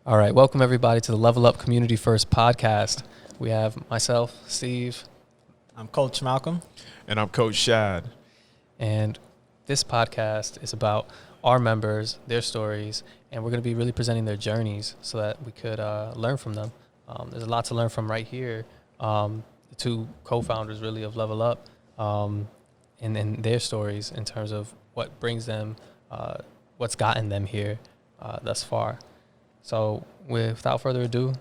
All right, welcome everybody to the Level Up Community First podcast. We have myself, Steve. I'm Coach Malcolm. And I'm Coach Shad. And this podcast is about our members, their stories, and we're going to be really presenting their journeys so that we could learn from them. There's a lot to learn from right here. The two co-founders really of Level Up and their stories in terms of what brings them, what's gotten them here thus far. So without further ado,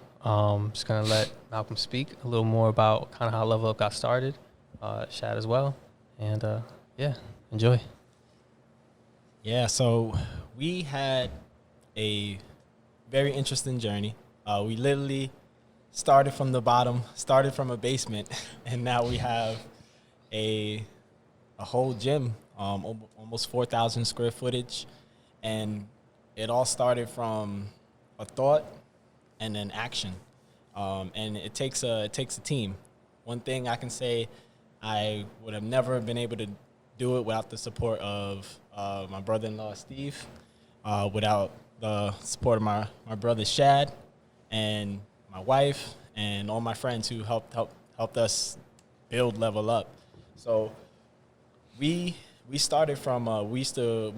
just going to let Malcolm speak a little more about kind of how Level Up got started, Shad as well, and enjoy. Yeah, so we had a very interesting journey. We literally started from the bottom, started from a basement, and now we have a whole gym, almost 4,000 square footage, and it all started from a thought and then action, and it takes a team. One thing I can say, I would have never been able to do it without the support of my brother-in-law Steve, without the support of my brother Shad, and my wife, and all my friends who helped us build Level Up. So we started from I used to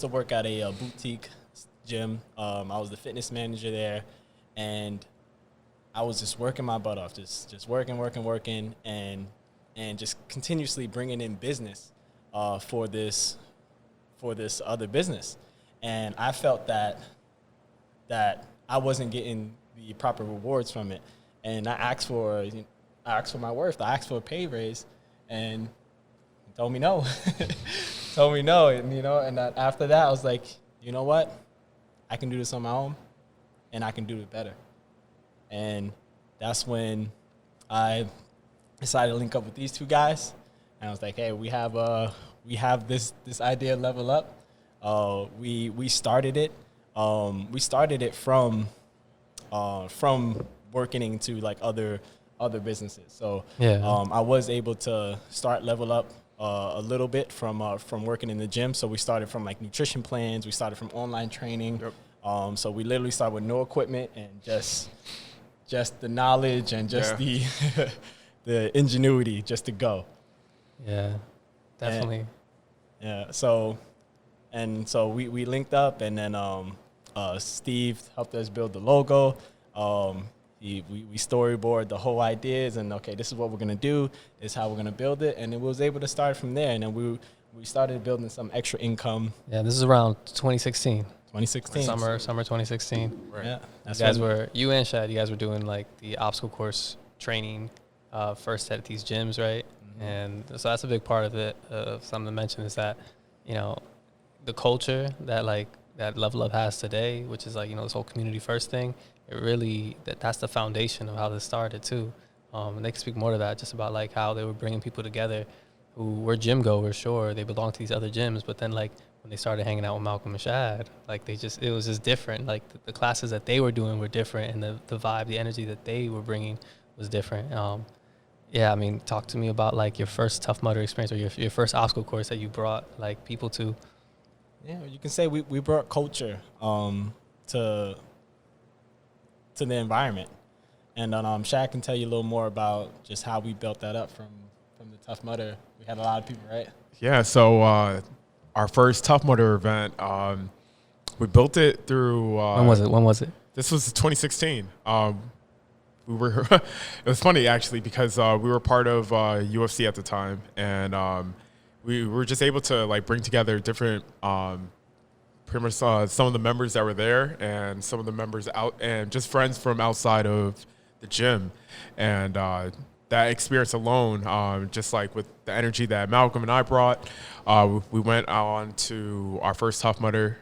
work at a boutique gym. I was the fitness manager there, and I was just working my butt off, just working, and just continuously bringing in business for this other business. And I felt that I wasn't getting the proper rewards from it, and I asked for my worth. I asked for a pay raise, and he told me no. And after that, I was like, you know what? I can do this on my own, and I can do it better. And that's when I decided to link up with these two guys, and I was like, hey, we have this idea, Level Up. We started it. We started it from working into like other businesses. So I was able to start Level Up a little bit from working in the gym. So we started from like nutrition plans. We started from online training. Yep. So we literally started with no equipment and just the knowledge and just the the ingenuity just to go. Yeah, definitely. So we linked up, and then Steve helped us build the logo. We storyboard the whole ideas, and okay, this is what we're gonna do. This is how we're gonna build it, and it was able to start from there. And then we started building some extra income. Yeah, this is around 2016. 2016. Summer 2016. Right. Yeah, you and Shad, you guys were doing like the obstacle course training first at these gyms, right? Mm-hmm. And so that's a big part of it. Something to mention is that, the culture that Level Up has today, which is like, this whole community first thing, it really, that's the foundation of how this started too. And they can speak more to that, just about like how they were bringing people together who were gym goers, sure, they belong to these other gyms, but then like when they started hanging out with Malcolm and Shad, like it was just different. Like the classes that they were doing were different, and the vibe, the energy that they were bringing was different. Talk to me about like your first Tough Mudder experience, or your first obstacle course that you brought like people to. Yeah, you can say we brought culture to the environment, and Shad can tell you a little more about just how we built that up from the Tough Mudder. We had a lot of people, right? Yeah, so our first Tough Mudder event, we built it through. When was it? This was 2016. We were. It was funny actually because we were part of UFC at the time, and we were just able to like bring together different, pretty much some of the members that were there, and some of the members out, and just friends from outside of the gym, and that experience alone, just like with the energy that Malcolm and I brought, we went on to our first Tough Mudder.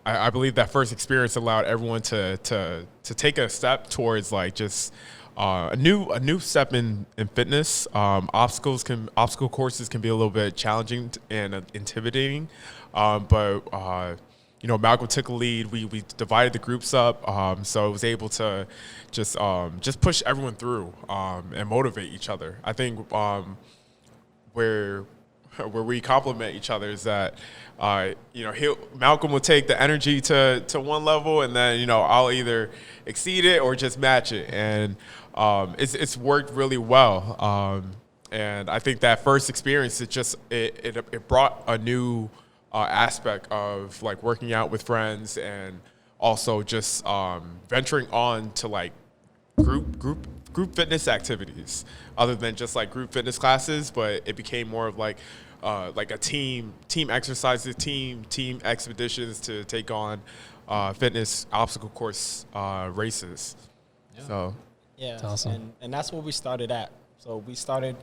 I believe that first experience allowed everyone to take a step towards like just a new step in fitness. Obstacle courses can be a little bit challenging and intimidating, but Malcolm took a lead. We divided the groups up, so I was able to just push everyone through and motivate each other. I think where where we complement each other is that, Malcolm will take the energy to one level, and then, I'll either exceed it or just match it. And it's worked really well. And I think that first experience, it brought a new aspect of like working out with friends, and also just venturing on to like group fitness activities other than just like group fitness classes, but it became more of like a team exercises, team expeditions to take on fitness obstacle course races. Yeah. So yeah, that's awesome. And that's where we started at. So we started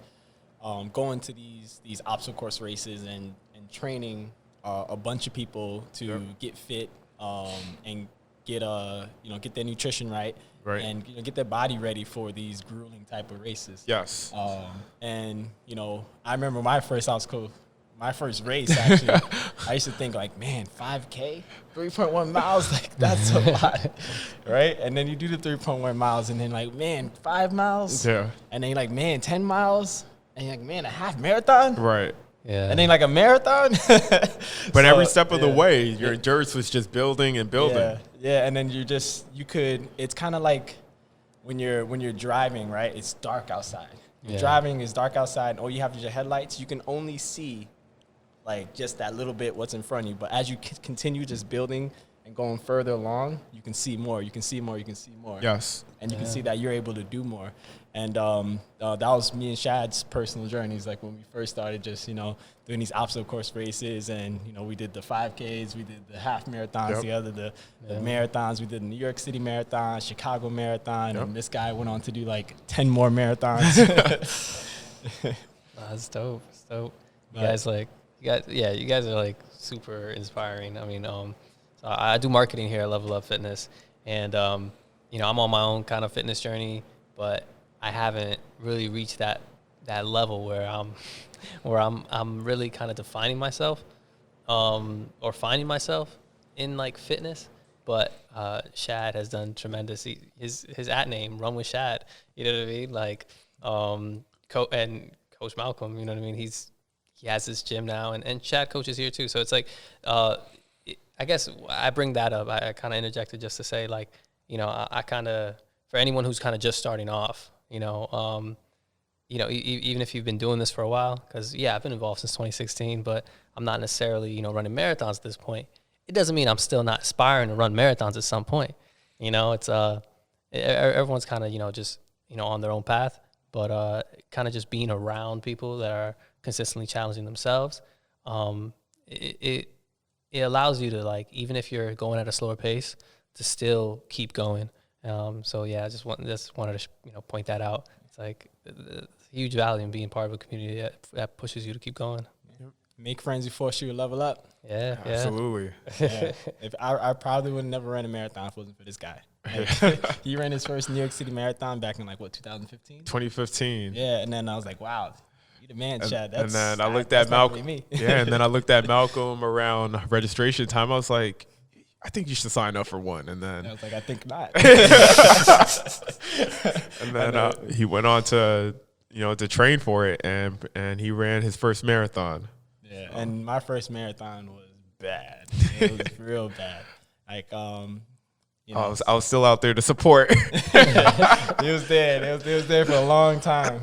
going to these obstacle course races and training a bunch of people to get fit and get their nutrition right. Right. And get their body ready for these grueling type of races. Yes. And I remember my first race actually. I used to think like, man, 5K, 3.1 miles, like that's a lot, right? And then you do the 3.1 miles, and then like, man, 5 miles. Yeah. And then you're like, man, 10 miles, and you're like, man, a half marathon. Right. Yeah. And then like a marathon. But every step of the way, your endurance was just building and building. Yeah, and then it's kind of like when you're driving, right? It's dark outside. You're driving, it's dark outside, and all you have is your headlights. You can only see like just that little bit what's in front of you. But as you continue just building and going further along, you can see more. You can see more. You can see more. Yes. And you can see that you're able to do more. And that was me and Shad's personal journeys. Like when we first started just, doing these obstacle course races, and, we did the 5Ks, we did the half marathons together, the marathons. We did the New York City Marathon, Chicago Marathon, and this guy went on to do like 10 more marathons. That's dope. It's dope. You guys are like super inspiring. I mean, so I do marketing here at Level Up Fitness, and, I'm on my own kind of fitness journey, but I haven't really reached that level where I'm really kind of defining myself, or finding myself in like fitness. But Shad has done tremendous. His at name, Run with Shad. You know what I mean? Like, and Coach Malcolm. You know what I mean? He has this gym now, and Shad coaches here too. So it's like, I guess I bring that up. I kind of interjected just to say, like, I kind of, for anyone who's kind of just starting off, even if you've been doing this for a while, because I've been involved since 2016, but I'm not necessarily running marathons at this point. It doesn't mean I'm still not aspiring to run marathons at some point. It's everyone's kind of just on their own path, but kind of just being around people that are consistently challenging themselves, it allows you to, like, even if you're going at a slower pace, to still keep going. I just wanted to point that out. It's like the huge value in being part of a community that pushes you to keep going. Make friends who force you to level up. Yeah, Absolutely. Yeah. If I probably would have never ran a marathon if it wasn't for this guy. Like, he ran his first New York City Marathon back in 2015? 2015. Yeah, and then I was like, wow, you the man, Shad. And then I looked at Malcolm. And then I looked at Malcolm around registration time. I was like, I think you should sign up for one. And then I was like, I think not. And then he went on to train for it, and he ran his first marathon. Yeah, and my first marathon was bad. It was real bad. Like, I was still out there to support. He was there. It was there for a long time.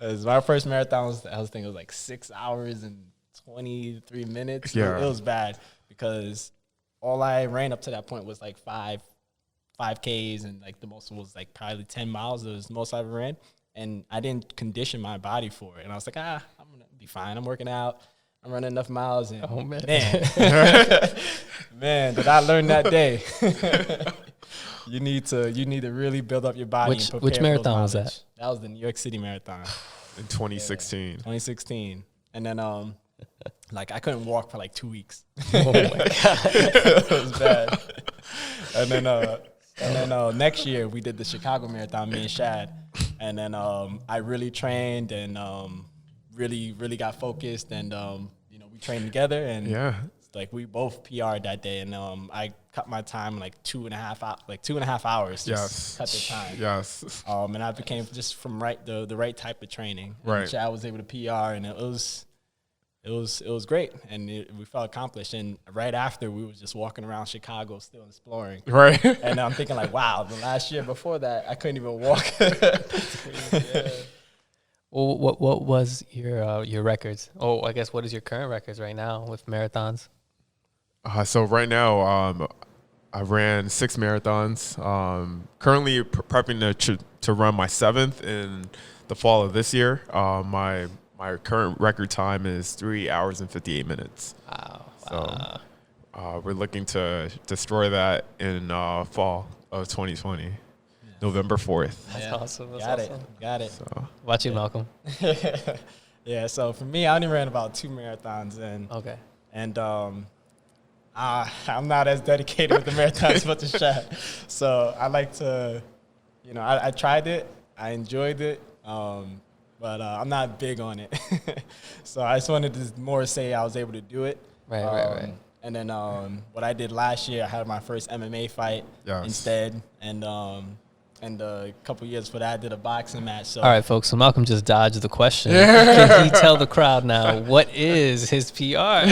My first marathon I was thinking it was like 6 hours and 23 minutes. Yeah. It was bad because all I ran up to that point was like 5Ks, and like the most was like probably 10 miles. It was the most I ever ran. And I didn't condition my body for it. And I was like, I'm going to be fine. I'm working out. I'm running enough miles. And man, did I learn that day. You need to really build up your body. Which marathon was that? That was the New York City Marathon. In 2016. Yeah, 2016. And then I couldn't walk for like 2 weeks. Oh my God. It was bad. And then next year we did the Chicago Marathon, me and Shad. And then I really trained and really got focused, and we trained together, and like we both PR'd that day, and I cut my time like 2.5 hours. Just cut the time. Yes. And I became just from the right type of training. Right. And Shad was able to PR, and it was it was great, and we felt accomplished. And right after, we were just walking around Chicago, still exploring. Right. And I'm thinking like, wow, the last year before that, I couldn't even walk. Yeah. Well, what was your records? Oh, I guess what is your current records right now with marathons? So right now, I ran 6 marathons. Currently prepping to run my 7th in the fall of this year. My current record time is 3 hours and 58 minutes. Wow. So we're looking to destroy that in fall of 2020, yeah. November 4th. That's awesome. That's awesome. Got it. So. Watch you, Malcolm. Yeah, so for me, I only ran about 2 marathons. And I'm not as dedicated with the marathons as much as Shad. So I like to, I tried it. I enjoyed it. But I'm not big on it. So I just wanted to more say I was able to do it. Right. And then what I did last year, I had my first MMA fight instead. And a couple years for that, I did a boxing match. So. All right, folks. So Malcolm just dodged the question. Can he tell the crowd now what is his PR?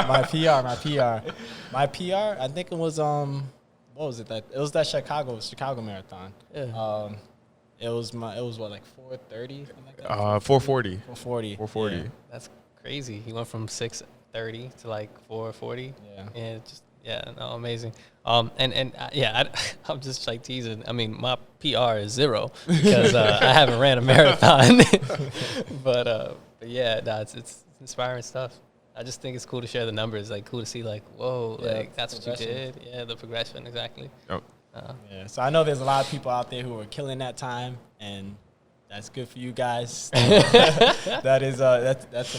My PR, I think it was, what was it? It was that Chicago marathon. Yeah. It was what, like 4:30, something like that. 4:40. 4:40. Yeah. That's crazy. He went from 6:30 to like 4:40. Yeah. Amazing. I'm just like teasing. I mean, my PR is 0 because I haven't ran a marathon. but yeah, it's inspiring stuff. I just think it's cool to share the numbers. Like, cool to see, like, whoa, like that's what you did. Yeah, the progression, exactly. Oh. So I know there's a lot of people out there who are killing that time, and that's good for you guys. That's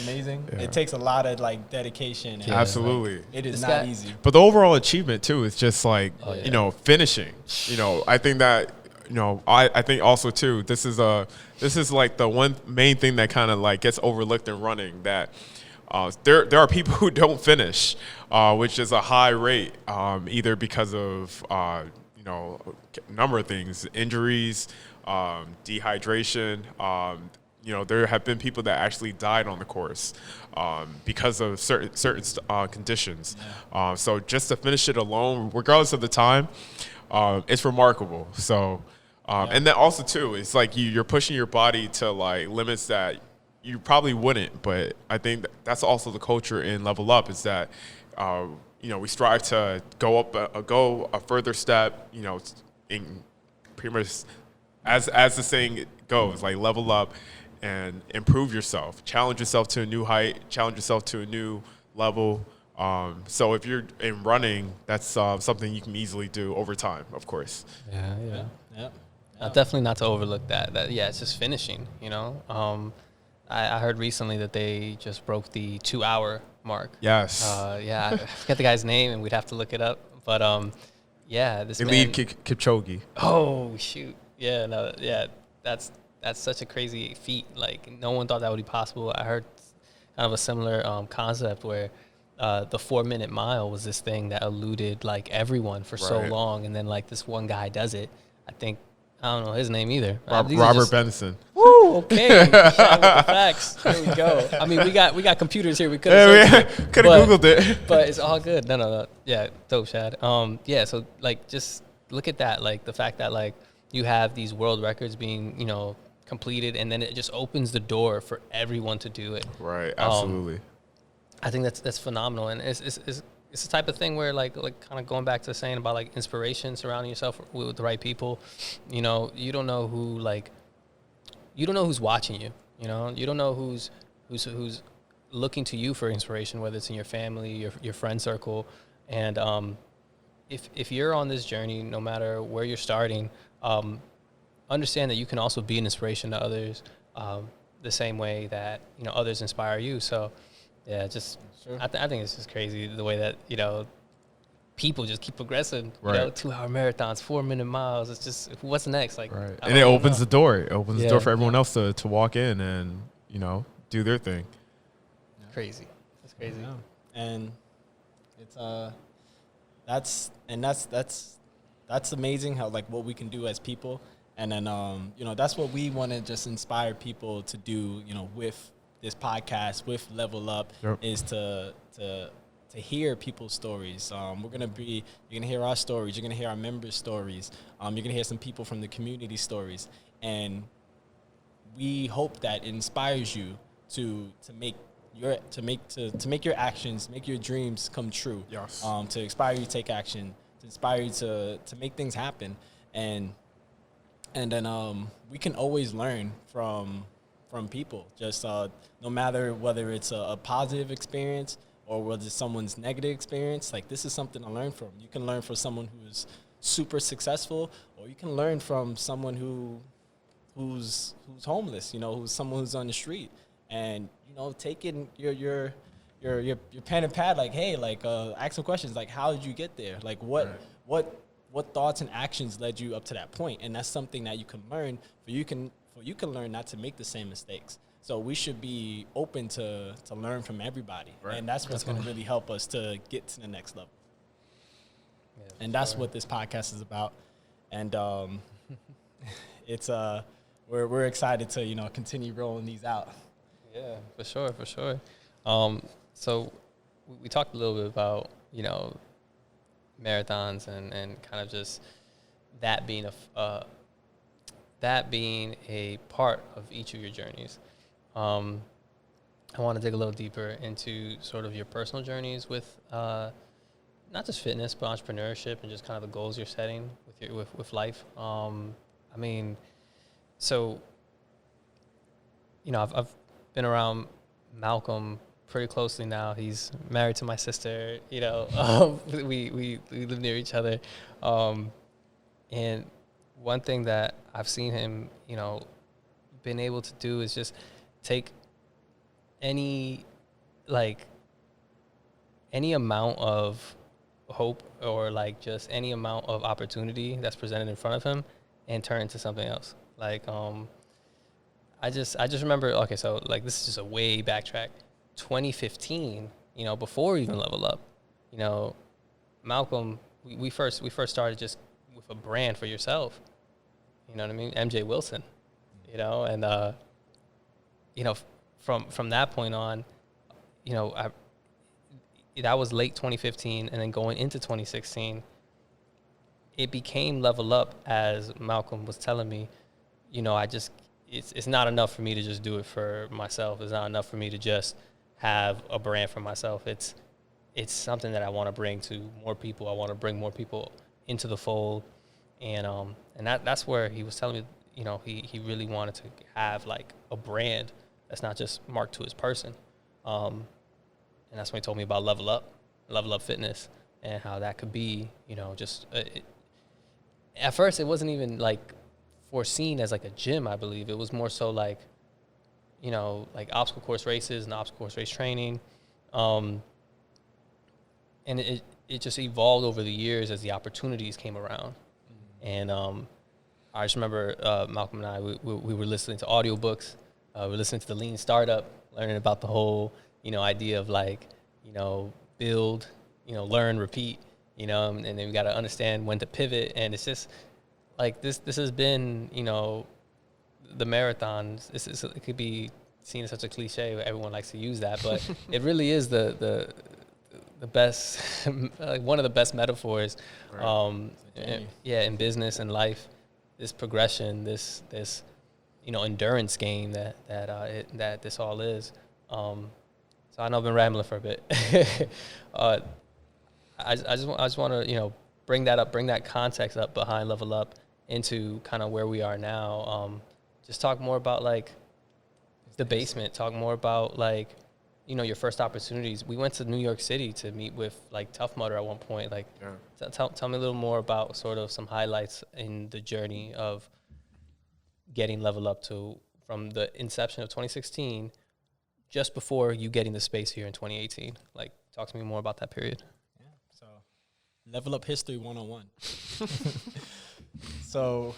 amazing. Yeah. It takes a lot of like dedication. And, absolutely, like, it is not easy. But the overall achievement too is just like finishing. I think that I think also too this is like the one main thing that kind of like gets overlooked in running, that there are people who don't finish, which is a high rate, either because of number of things, injuries, dehydration. There have been people that actually died on the course because of certain conditions. Yeah. So just to finish it alone, regardless of the time, it's remarkable. So, and then also too, it's like you're pushing your body to like limits that you probably wouldn't. But I think that's also the culture in Level Up, is that we strive to go a further step. In pretty much as the saying goes, like level up and improve yourself, challenge yourself to a new height, challenge yourself to a new level. So if you're in running, that's something you can easily do over time, of course. Yeah. Definitely not to overlook that. It's just finishing. I heard recently that they just broke the 2-hour mark. Yes. I forget the guy's name, and we'd have to look it up. But this Eliud Kipchoge. Oh shoot! That's such a crazy feat. Like, no one thought that would be possible. I heard kind of a similar concept where the 4-minute mile was this thing that eluded like everyone for so long, and then like this one guy does it. I don't know his name either. Robert Benson. Woo! Okay, Shad with the facts. There we go. I mean, we got computers here. We could have Googled it, but it's all good. No. Yeah, dope, Shad. So like, just look at that. Like, the fact that like you have these world records being completed, and then it just opens the door for everyone to do it. Right. Absolutely. I think that's phenomenal, and it's the type of thing where like kind of going back to saying about like inspiration, surrounding yourself with the right people. You don't know who's watching you. You don't know who's looking to you for inspiration, whether it's in your family, your friend circle. And if you're on this journey, no matter where you're starting, understand that you can also be an inspiration to others, the same way that others inspire you. So I think it's just crazy the way that people just keep progressing. 2-hour marathons, 4-minute miles. It's just, what's next? Like, and it opens the door. It opens the door for everyone else to walk in and do their thing. Crazy. That's crazy. And it's that's amazing how like what we can do as people. And then that's what we want to just inspire people to do with this podcast with Level Up is to hear people's stories. You're gonna hear our stories. You're gonna hear our members' stories. You're gonna hear some people from the community stories, and we hope that it inspires you to make your actions, make your dreams come true. Yes. To inspire you to take action, to inspire you to make things happen, and then we can always learn from people. Just no matter whether it's a positive experience or whether it's someone's negative experience, like this is something to learn from. You can learn from someone who's super successful, or you can learn from someone who's homeless, who's someone who's on the street, and taking your pen and pad, like, hey, like ask some questions, like how did you get there, like what thoughts and actions led you up to that point, and that's something that you can learn. You can learn not to make the same mistakes. So we should be open to learn from everybody, and that's what's going to really help us to get to the next level. Yeah, and that's what this podcast is about, and it's we're excited to continue rolling these out. Yeah, for sure. So we talked a little bit about marathons and kind of just that being a part of each of your journeys. I want to dig a little deeper into sort of your personal journeys with not just fitness but entrepreneurship and just kind of the goals you're setting with life. I've been around Malcolm pretty closely now. He's married to my sister. We live near each other, and one thing that I've seen him, been able to do is just take any amount of hope or like just any amount of opportunity that's presented in front of him and turn into something else. I just remember, okay, so like this is just a way backtrack. 2015, before even Level Up, Malcolm, we first started just with a brand for yourself. You know what I mean? MJ Wilson, and from that point on, that was late 2015, and then going into 2016, it became Level Up, as Malcolm was telling me. It's not enough for me to just do it for myself. It's not enough for me to just have a brand for myself. It's something that I want to bring to more people. I want to bring more people into the fold, and that's where he was telling me, he really wanted to have like a brand that's not just marked to his person, and that's when he told me about Level Up Fitness, and how that could be, at first it wasn't even like foreseen as like a gym. I believe it was more so like, like obstacle course races and obstacle course race training, and it just evolved over the years as the opportunities came around. And I just remember Malcolm and I, we were listening to audiobooks. We were listening to the Lean Startup, learning about the whole, idea of like, build, learn, repeat, and then we got to understand when to pivot. And it's just like this has been, the marathons. It could be seen as such a cliche. Everyone likes to use that, but it really is the best, like one of the best metaphors. Right. In business and life, this progression, this endurance game that this all is. So I know I've been rambling for a bit. I just want to bring that up, bring that context up behind Level Up into kind of where we are now. Just talk more about like the basement. Talk more about like your first opportunities. We went to New York City to meet with like Tough Mudder at one point. Like, tell me a little more about sort of some highlights in the journey of getting Level Up from the inception of 2016, just before you getting the space here in 2018. Like, talk to me more about that period. Yeah. So, Level Up history 101. So,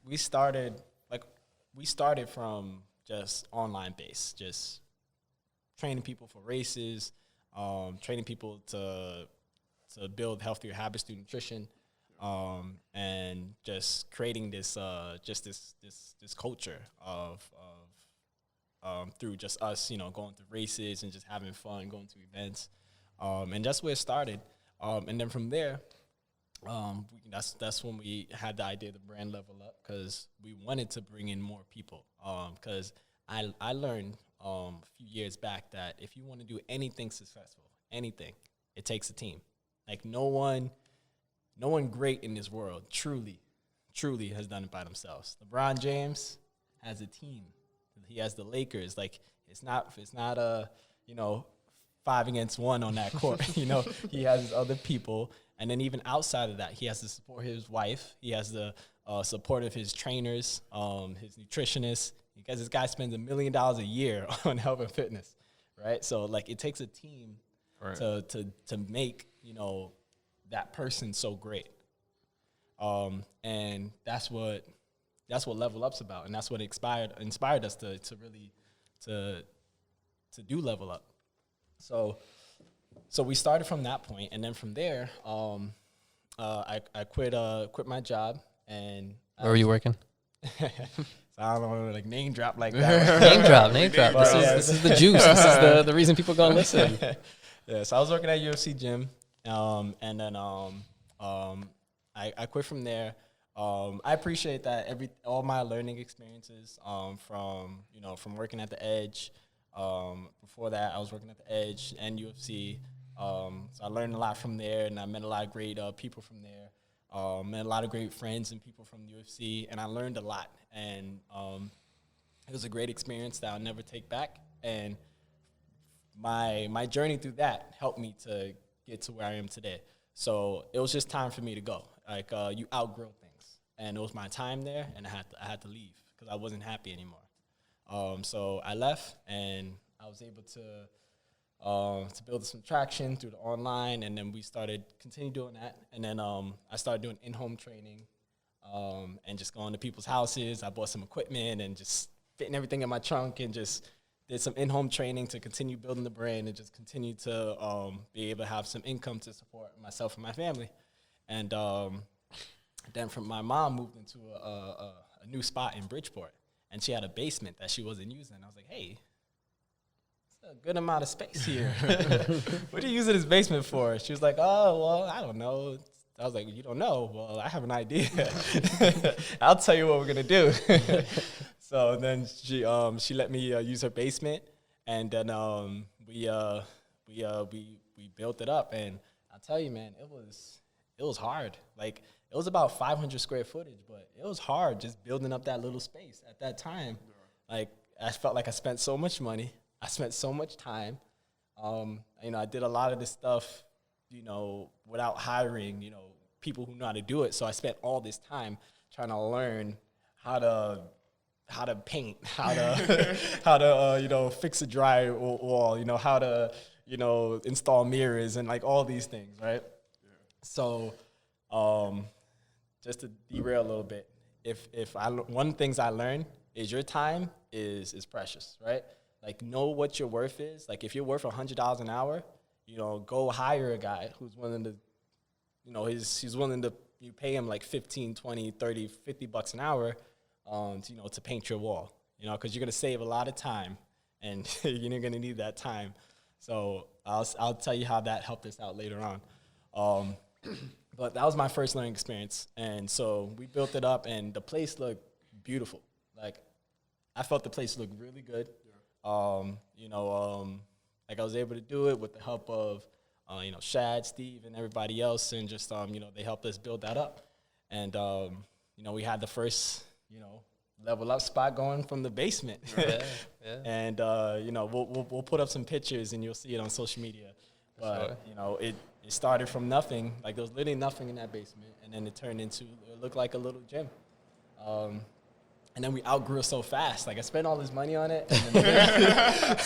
we started from just online base, just training people for races, training people to build healthier habits through nutrition, and just creating this culture of through just us, going to races and just having fun, going to events. And that's where it started. And then from there, that's when we had the idea of the brand Level Up, because we wanted to bring in more people. Because I learned a few years back that if you want to do anything successful, anything, it takes a team. Like no one great in this world truly has done it by themselves. LeBron James has a team. He has the Lakers. Like it's not 5 against 1 on that court. He has other people. And then even outside of that, he has to support his wife. He has the support of his trainers, his nutritionists, because this guy spends $1 million a year on health and fitness, right? So like it takes a team to make, that person so great. And that's what Level Up's about. And that's what inspired us to really do Level Up. So we started from that point, and then from there, I quit my job, and where were you working? So I don't want to name drop like that. name drop. This is the juice. This is the reason people gonna listen. Yeah, so I was working at UFC gym, and then I quit from there. I appreciate that all my learning experiences from working at the Edge. Before that, I was working at the Edge and UFC. So I learned a lot from there, and I met a lot of great people from there. Met a lot of great friends and people from the UFC, and I learned a lot. And it was a great experience that I'll never take back. And my journey through that helped me to get to where I am today. So it was just time for me to go. Like you outgrow things, and it was my time there, and I had to leave because I wasn't happy anymore. So I left, and I was able to build some traction through the online, and then we continue doing that. And then I started doing in-home training and just going to people's houses. I bought some equipment and just fitting everything in my trunk and just did some in-home training to continue building the brand and just continue to be able to have some income to support myself and my family. And then from my mom moved into a new spot in Bridgeport, and she had a basement that she wasn't using. I was like, hey, it's a good amount of space here. What are you using this basement for? She was like, oh, well, I don't know. I was like, you don't know? Well, I have an idea. I'll tell you what we're going to do. So then she let me use her basement, and then we built it up. And I'll tell you, man, it was hard. Like, it was about 500 square footage, but it was hard just building up that little space at that time. Like, I felt like I spent so much money. I spent so much time. I did a lot of this stuff, without hiring, people who know how to do it. So I spent all this time trying to learn how to paint, how to fix a dry wall, how to install mirrors and like all these things, right? Yeah. So just to derail a little bit, one of the things I learned is your time is precious, right? Like, know what your worth is. Like, if you're worth $100 an hour, go hire a guy who's willing to, he's willing to, you pay him like 15, 20, 30, $50 an hour, to paint your wall, because you're going to save a lot of time, and you're going to need that time. So I'll tell you how that helped us out later on. But that was my first learning experience. And so we built it up, and the place looked beautiful. Like, I felt the place looked really good. Like, I was able to do it with the help of, Shad, Steve, and everybody else. And just, they helped us build that up. And, we had the first, Level Up spot going from the basement. Yeah. And, we'll put up some pictures, and you'll see it on social media. But, sure. It started from nothing. Like, there was literally nothing in that basement. And then it looked like a little gym. And then we outgrew it so fast. Like, I spent all this money on it. And then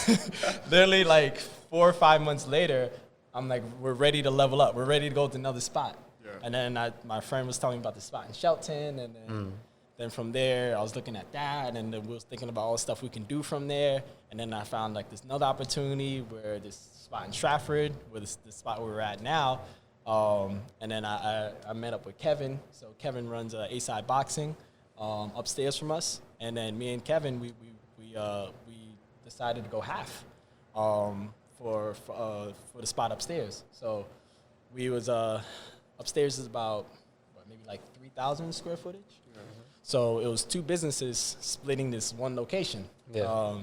literally, like, 4 or 5 months later, I'm like, we're ready to level up. We're ready to go to another spot. Yeah. And then my friend was telling me about the spot in Shelton. And then from there, I was looking at that. And then we was thinking about all the stuff we can do from there. And then I found, like, this another opportunity where this spot in Stratford, where the spot where we're at now. And then I met up with Kevin. So Kevin runs A-Side Boxing upstairs from us. And then me and Kevin, we decided to go half for the spot upstairs. So we was upstairs is about maybe like 3,000 square footage. So it was two businesses splitting this one location. Yeah.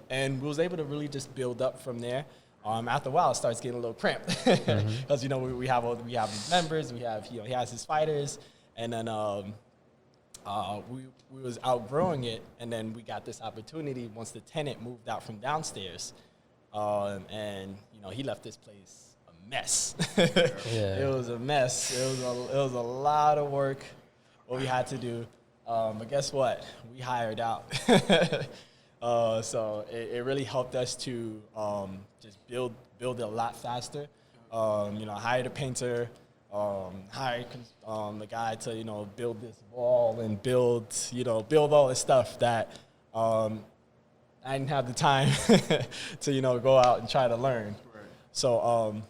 And we was able to really just build up from there. After a while, it starts getting a little cramped because we have these members, he has his fighters, and then we was outgrowing it, and then we got this opportunity once the tenant moved out from downstairs, and he left this place a mess. It was a mess. It was a lot of work what we had to do, but guess what? We hired out. So it really helped us to just build it a lot faster. Hired a painter, hired the guy to build this wall and build all this stuff that I didn't have the time to go out and try to learn. Right. So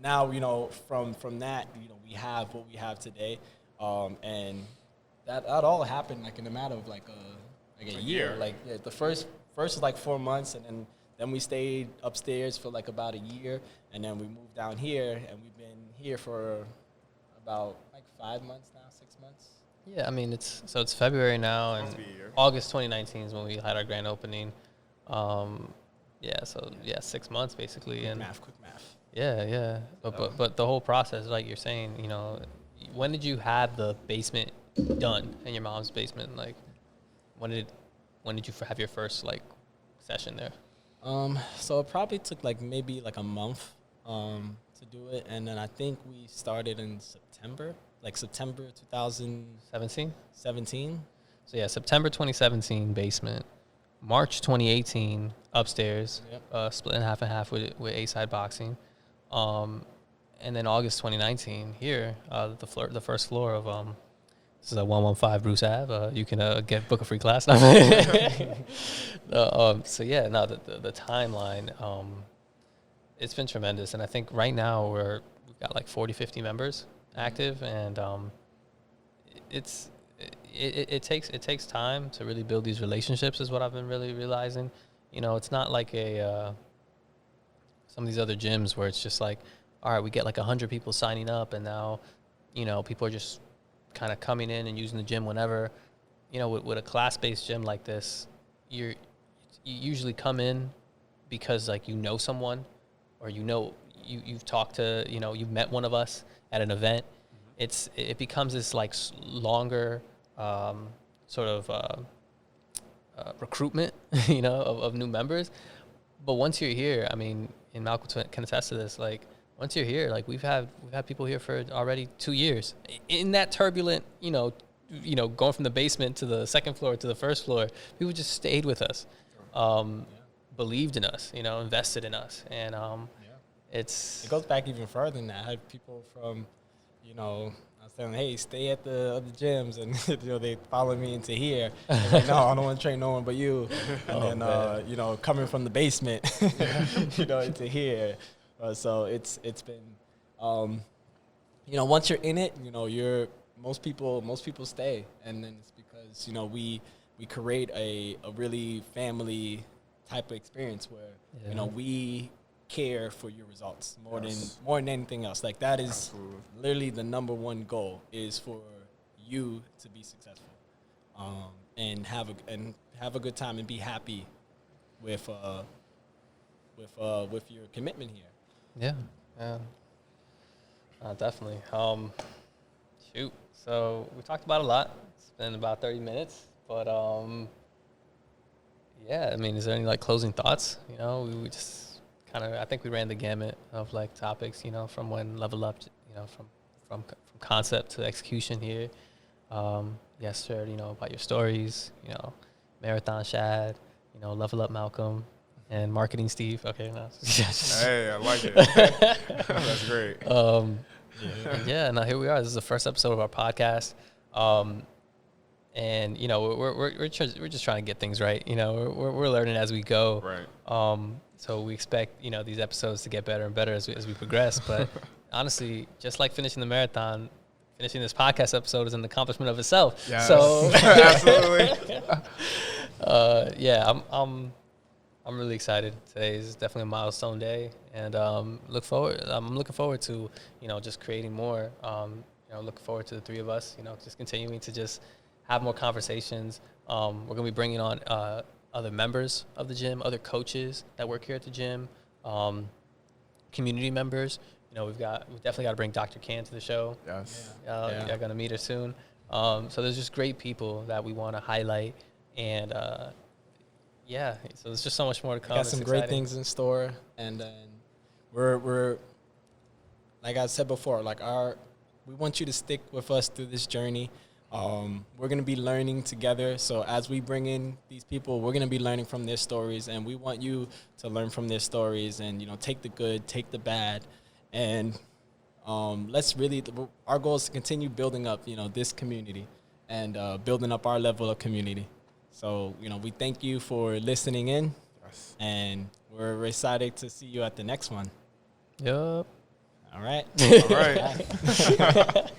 now from that we have what we have today, and that all happened like in a matter of like a year. Like the first was like 4 months, and then we stayed upstairs for like about a year, and then we moved down here, and we've been here for about like 5 months now, 6 months. Yeah, I mean it's February now, and August 2019 is when we had our grand opening. 6 months basically. Quick math. Yeah. But the whole process, like you're saying, when did you have the basement done in your mom's basement? Like, when did you have your first like session there? So it probably took maybe a month to do it, and then I think we started in September 2017. So yeah, September 2017 basement, March 2018 upstairs, split in half and half with A-side boxing, and then August 2019 here, the first floor of this is 115 Bruce Ave. You can book a free class. So yeah, no, the timeline, it's been tremendous, and I think right now we've got like 40, 50 members active, and it takes time to really build these relationships, is what I've been really realizing. It's not like some of these other gyms where it's just like, all right, we get like 100 people signing up, and now people are just kind of coming in and using the gym whenever. With a class-based gym like this, you usually come in because like someone, or you've talked to you've met one of us at an event. It becomes this like longer sort of recruitment of new members. But once you're here, I mean, and Malcolm can attest to this, like once you're here, like we've had people here for already 2 years. In that turbulent, going from the basement to the second floor to the first floor, people just stayed with us, believed in us, invested in us, and it goes back even further than that. I had people from, I was telling them, hey, stay at the other gyms, and they followed me into here. Like, no, I don't want to train no one but you. And then coming from the basement, into here. So it's been, once you're in it, most people stay, and then it's because we create a really family type of experience where we care for your results more than anything else. Like that is literally the number one goal, is for you to be successful, and have a good time and be happy with your commitment here. Yeah. Definitely. Shoot. So we talked about a lot. It's been about 30 minutes, but yeah. I mean, is there any like closing thoughts? We just kind of, I think we ran the gamut of like topics. From when level up, from concept to execution here. Yes, sir. About your stories. Marathon Shad. Level up Malcolm. And marketing Steve. Okay, no. Hey, I like it. That's great. Now here we are. This is the first episode of our podcast, and we're just trying to get things right. We're learning as we go. Right. So we expect these episodes to get better and better as we progress. But honestly, just like finishing the marathon, finishing this podcast episode is an accomplishment of itself. Yes. So absolutely. yeah, I'm really excited. Today is definitely a milestone day, and I'm looking forward to, you know, just creating more. You know, looking forward to the three of us, you know, just continuing to just have more conversations. We're gonna be bringing on other members of the gym, other coaches that work here at the gym, community members. You know, we've definitely got to bring Dr. Can to the show. Yes. I'm gonna meet her soon. So there's just great people that we want to highlight, and yeah, so there's just so much more to come. Got some great things in store, and then we're like I said before, we want you to stick with us through this journey. We're going to be learning together. So as we bring in these people, we're going to be learning from their stories, and we want you to learn from their stories and, you know, take the good, take the bad. And our goal is to continue building up, you know, this community and building up our level of community. So, you know, we thank you for listening in. Yes. And we're excited to see you at the next one. Yup. All right. All right.